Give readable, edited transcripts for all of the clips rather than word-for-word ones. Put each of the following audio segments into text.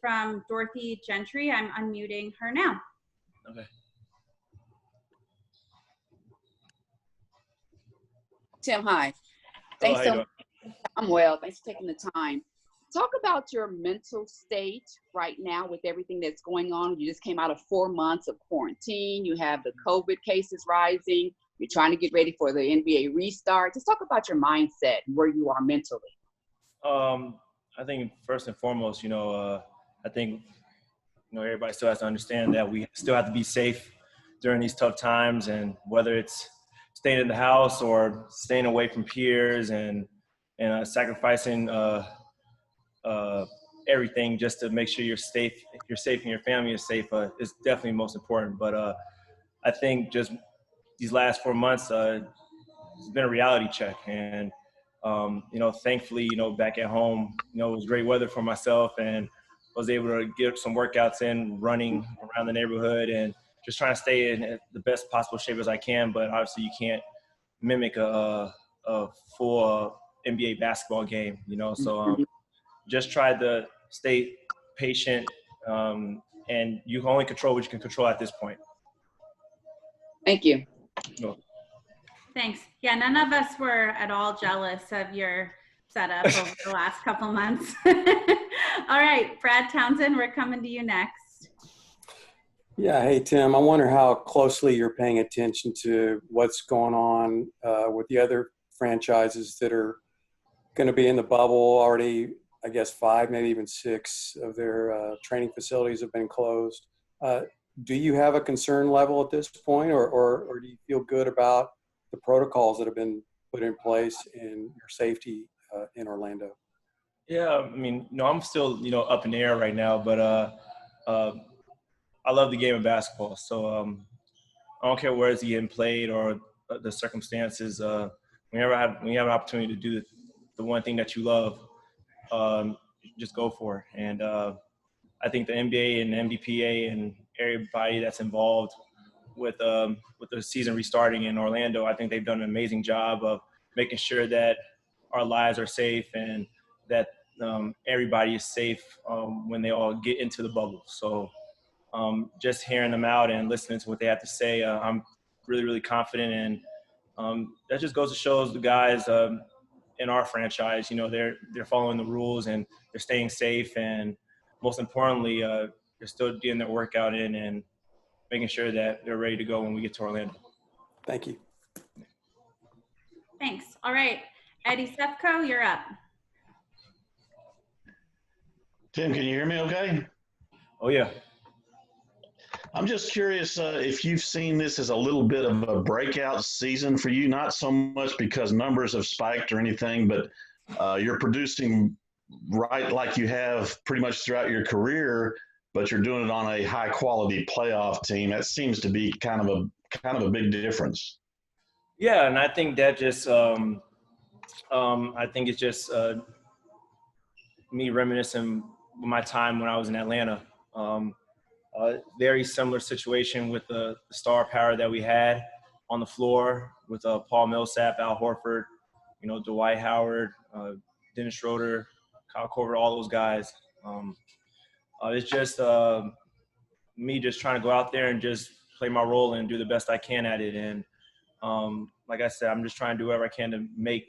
from Dorothy Gentry. I'm unmuting her now. Okay. Tim, hi. Hello, how you doing? I'm well. Thanks for taking the time. Talk about your mental state right now with everything that's going on. You just came out of 4 months of quarantine. You have the COVID cases rising. You're trying to get ready for the NBA restart. Just talk about your mindset and where you are mentally. I think first and foremost, I think, everybody still has to understand that we still have to be safe during these tough times, and whether it's staying in the house or staying away from peers and sacrificing everything just to make sure you're safe and your family is safe is definitely most important. But I think just these last 4 months, it's been a reality check. And, thankfully, back at home, it was great weather for myself and was able to get some workouts in, running around the neighborhood and just trying to stay in the best possible shape as I can. But obviously you can't mimic a full NBA basketball game, so just tried to stay patient, and you can only control what you can control at this point. Thank you. Thanks. Yeah, none of us were at all jealous of your setup over the last couple months. All right, Brad Townsend, we're coming to you next. Yeah, hey, Tim, I wonder how closely you're paying attention to what's going on with the other franchises that are going to be in the bubble already. I guess 5, maybe even 6 of their training facilities have been closed. Do you have a concern level at this point, or do you feel good about the protocols that have been put in place and your safety in Orlando? Yeah, I mean, I'm still, up in the air right now, but I love the game of basketball. So I don't care where it's getting played or the circumstances. When you have an opportunity to do the one thing that you love, just go for it. And I think the NBA and the NBPA and everybody that's involved with the season restarting in Orlando, I think they've done an amazing job of making sure that our lives are safe and that everybody is safe when they all get into the bubble. So just hearing them out and listening to what they have to say, I'm really, really confident. And that just goes to show the guys in our franchise, they're following the rules and they're staying safe. And most importantly, they're still getting their workout in and making sure that they're ready to go when we get to Orlando. Thank you. Thanks. All right, Eddie Sefko, you're up. Tim, can you hear me okay? Oh, yeah. I'm just curious if you've seen this as a little bit of a breakout season for you, not so much because numbers have spiked or anything, but you're producing right like you have pretty much throughout your career, but you're doing it on a high quality playoff team. That seems to be kind of a big difference. Yeah, and I think that just I think it's just me reminiscing with my time when I was in Atlanta. Very similar situation with the star power that we had on the floor with Paul Millsap, Al Horford, Dwight Howard, Dennis Schroeder, Kyle Korver, all those guys. It's just me just trying to go out there and just play my role and do the best I can at it. And like I said, I'm just trying to do whatever I can to make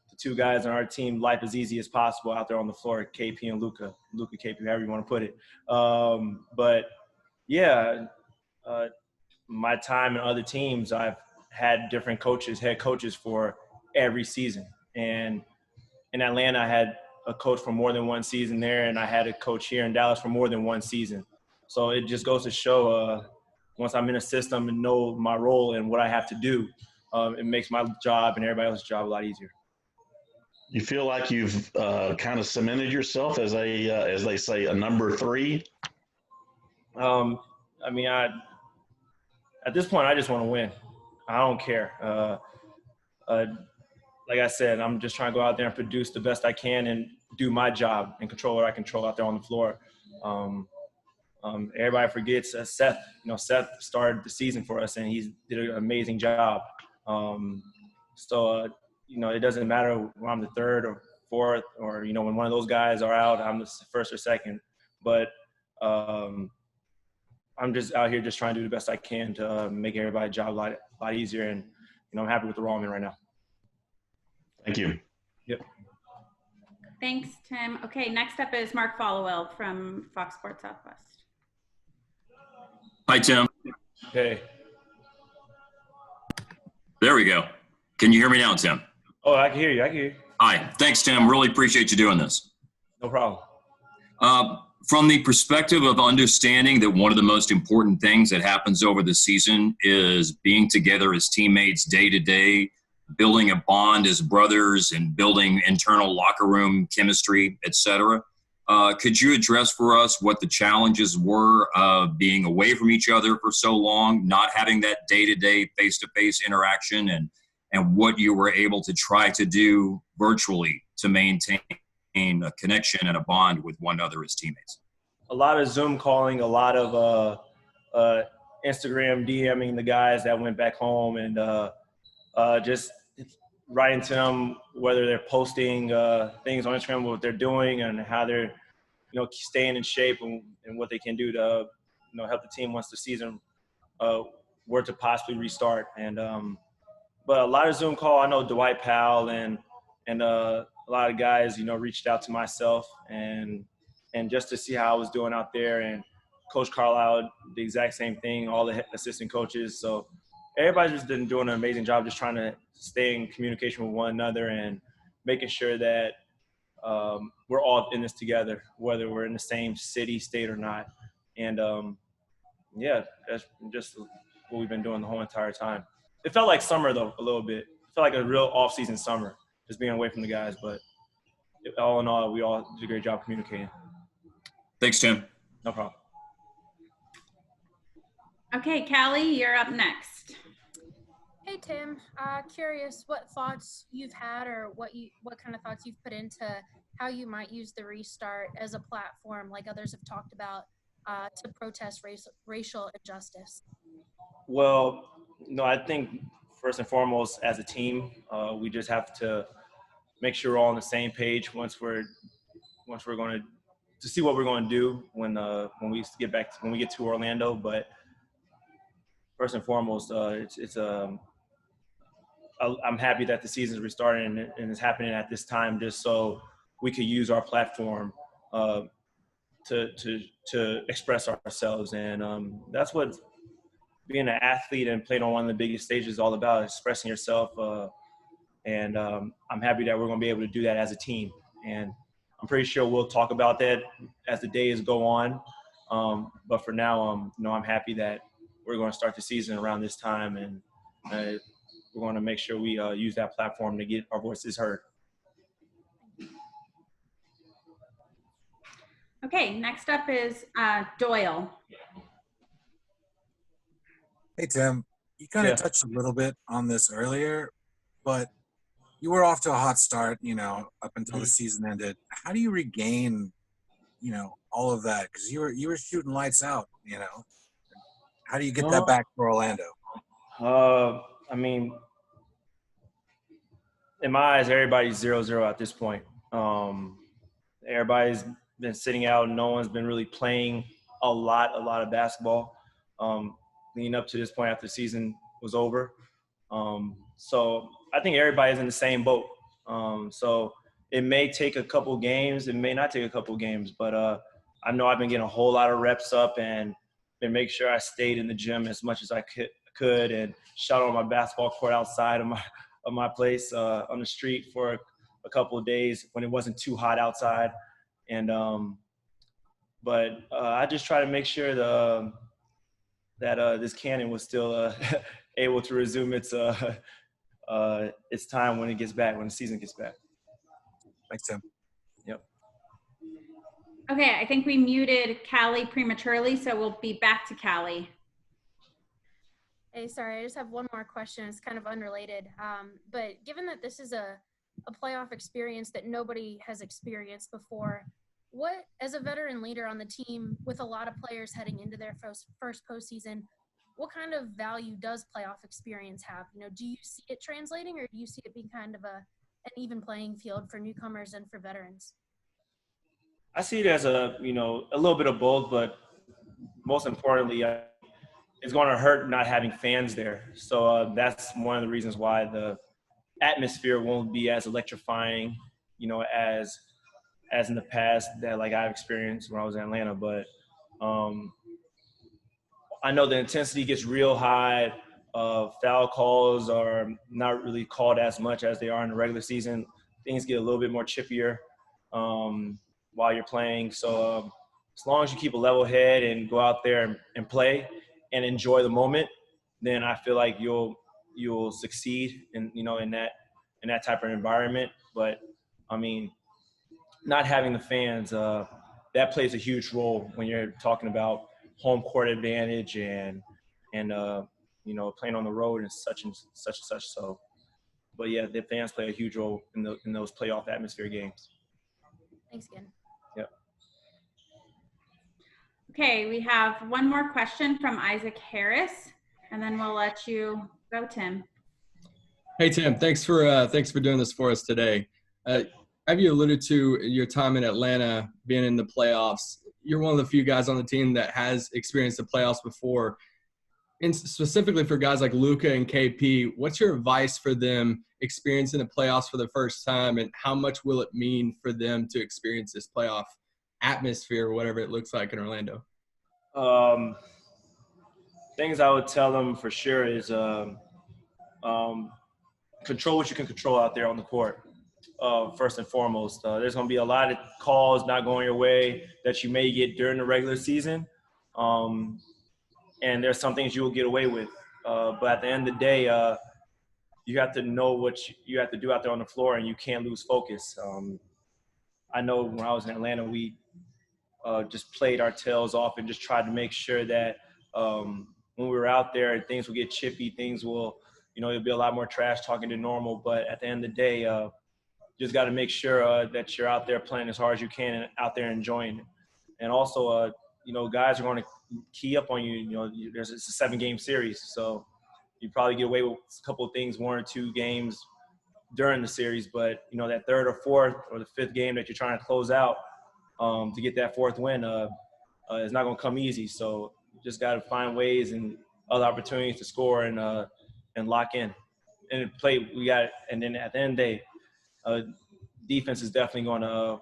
the 2 guys on our team life as easy as possible out there on the floor, KP and Luka, KP, however you want to put it. But yeah, my time in other teams, I've had different head coaches for every season. And in Atlanta, I had a coach for more than one season there, and I had a coach here in Dallas for more than one season. So it just goes to show once I'm in a system and know my role and what I have to do, it makes my job and everybody else's job a lot easier. You feel like you've kind of cemented yourself as as they say, a number 3? I mean, at this point, I just want to win. I don't care. Like I said, I'm just trying to go out there and produce the best I can and do my job and control what I control out there on the floor. Everybody forgets Seth. Seth started the season for us, and he did an amazing job. So it doesn't matter when I'm the 3rd or 4th or, when one of those guys are out, I'm the 1st or 2nd. But I'm just out here just trying to do the best I can to make everybody's job a lot easier. And, I'm happy with the role I'm in right now. Thank you. Yep. Thanks, Tim. Okay, next up is Mark Followell from Fox Sports Southwest. Hi, Tim. Hey. There we go. Can you hear me now, Tim? Oh, I can hear you. Hi. Thanks, Tim. Really appreciate you doing this. No problem. From the perspective of understanding that one of the most important things that happens over the season is being together as teammates day to day, building a bond as brothers and building internal locker room chemistry, et cetera. Could you address for us what the challenges were of being away from each other for so long, not having that day-to-day, face-to-face interaction, and what you were able to try to do virtually to maintain a connection and a bond with one another as teammates? A lot of Zoom calling, a lot of Instagram DMing the guys that went back home, and just writing to them, whether they're posting things on Instagram, what they're doing and how they're, staying in shape and what they can do to, help the team once the season were to possibly restart. And but a lot of Zoom call. I know Dwight Powell and a lot of guys, reached out to myself and just to see how I was doing out there. And Coach Carlisle, the exact same thing, all the assistant coaches. So everybody's just been doing an amazing job just trying to stay in communication with one another and making sure that we're all in this together, whether we're in the same city, state, or not. And, that's just what we've been doing the whole entire time. It felt like summer, though, a little bit. It felt like a real off-season summer, just being away from the guys. But all in all, we all did a great job communicating. Thanks, Tim. No problem. Okay, Callie, you're up next. Hey, Tim. Curious what thoughts you've had or what kind of thoughts you've put into how you might use the restart as a platform, like others have talked about, to protest racial injustice. Well, I think first and foremost, as a team, we just have to make sure we're all on the same page once we're going to see what we're going to do when we get to Orlando. But first and foremost, I'm happy that the season's restarting and it's happening at this time, just so we could use our platform to express ourselves. And that's what being an athlete and playing on one of the biggest stages is all about, expressing yourself. And I'm happy that we're going to be able to do that as a team. And I'm pretty sure we'll talk about that as the days go on. But for now, I'm happy that we're going to start the season around this time, and we're going to make sure we use that platform to get our voices heard. Okay, next up is Doyle. Hey, Tim, you kind of touched a little bit on this earlier, but you were off to a hot start, up until the season ended. How do you regain, all of that? Because you were shooting lights out, How do you get that back for Orlando? I mean, in my eyes, everybody's 0-0 at this point. Everybody's been sitting out. No one's been really playing a lot of basketball leading up to this point after the season was over. So I think everybody's in the same boat. So it may take a couple games. It may not take a couple games. But I know I've been getting a whole lot of reps up and been making sure I stayed in the gym as much as I could and shot on my basketball court outside of my place on the street for a couple of days when it wasn't too hot outside. And but I just try to make sure that this cannon was still able to resume its time when the season gets back. Thanks, Tim. Yep. Okay, I think we muted Callie prematurely, so we'll be back to Callie. Hey, sorry, I just have one more question. It's kind of unrelated. But given that this is a playoff experience that nobody has experienced before, what, as a veteran leader on the team with a lot of players heading into their first postseason, what kind of value does playoff experience have? Do you see it translating, or do you see it being kind of an even playing field for newcomers and for veterans? I see it as a little bit of both, but most importantly, I it's going to hurt not having fans there. So that's one of the reasons why the atmosphere won't be as electrifying, as in the past that like I've experienced when I was in Atlanta. But I know the intensity gets real high. Foul calls are not really called as much as they are in the regular season. Things get a little bit more chippier while you're playing. So as long as you keep a level head and go out there and play and enjoy the moment, then I feel like you'll succeed in that type of environment. But I mean, not having the fans, that plays a huge role when you're talking about home court advantage and playing on the road and such and such. So, but yeah, the fans play a huge role in those playoff atmosphere games. Thanks again. Yep. Okay, we have one more question from Isaac Harris, and then we'll let you go, Tim. Hey Tim, thanks for doing this for us today. Have you alluded to your time in Atlanta, being in the playoffs? You're one of the few guys on the team that has experienced the playoffs before. And specifically for guys like Luka and KP, what's your advice for them experiencing the playoffs for the first time, and how much will it mean for them to experience this playoff atmosphere, or whatever it looks like in Orlando? Things I would tell them for sure is control what you can control out there on the court. First and foremost, there's going to be a lot of calls not going your way that you may get during the regular season. And there's some things you will get away with. But at the end of the day, you have to know what you have to do out there on the floor, and you can't lose focus. I know when I was in Atlanta, we just played our tails off and just tried to make sure that when we were out there, things will get chippy, things will, it'll be a lot more trash talking than normal. But at the end of the day, you just got to make sure that you're out there playing as hard as you can and out there enjoying it. And also, guys are going to key up on you. It's a 7-game series, so you probably get away with a couple of things, 1 or 2 games during the series. But that 3rd or 4th or the 5th game that you're trying to close out to get that 4th win is not going to come easy. So you just got to find ways and other opportunities to score and lock in and play. And then at the end of the day, defense is definitely going to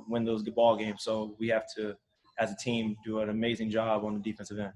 win those good ball games. So we have to, as a team, do an amazing job on the defensive end.